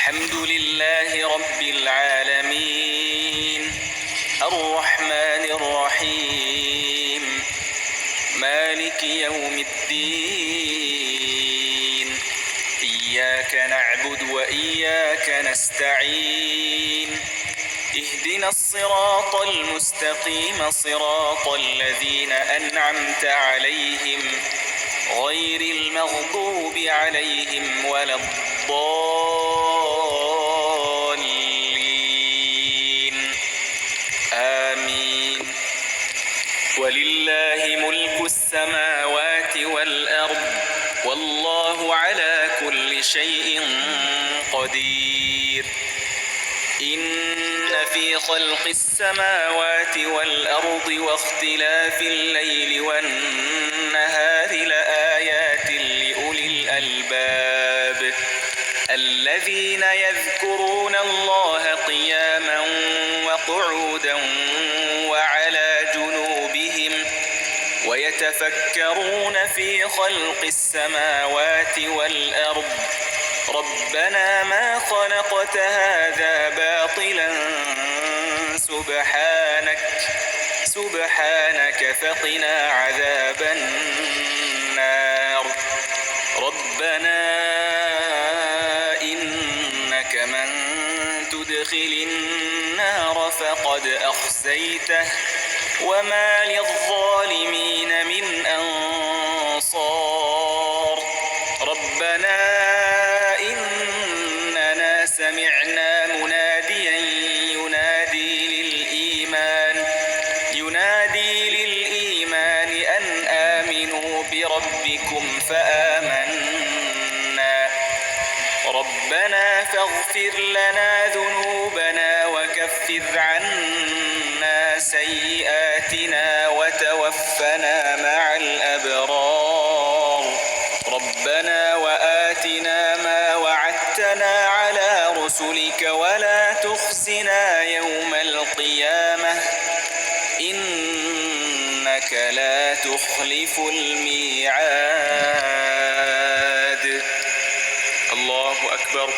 الحمد لله رب العالمين الرحمن الرحيم مالك يوم الدين إياك نعبد وإياك نستعين اهدنا الصراط المستقيم صراط الذين أنعمت عليهم غير المغضوب عليهم ولا الضالين آمين. ولله ملك السماوات والأرض والله على كل شيء قدير. إن في خلق السماوات والأرض واختلاف الليل والنهار لآيات لأولي الألباب الذين يذكرون الله قياما وقعودا وعلى جنوبهم ويتفكرون في خلق السماوات والأرض ربنا ما خلقت هذا باطلا سبحانك فقنا عذاب النار. ربنا إنك من تدخل النار فقد أخزيته وما للظالمين من أنصار. ربنا إننا سمعنا مناديا ينادي للإيمان أن آمنوا بربكم فآمنا. ربنا فاغفر لنا ذنوبنا وكفر عنا سيئاتنا وتوفنا مع الأبرار. ربنا وآتنا ما وعدتنا على رسلك ولا تخزنا يوم القيامة إنك لا تخلف الميعاد. الله أكبر.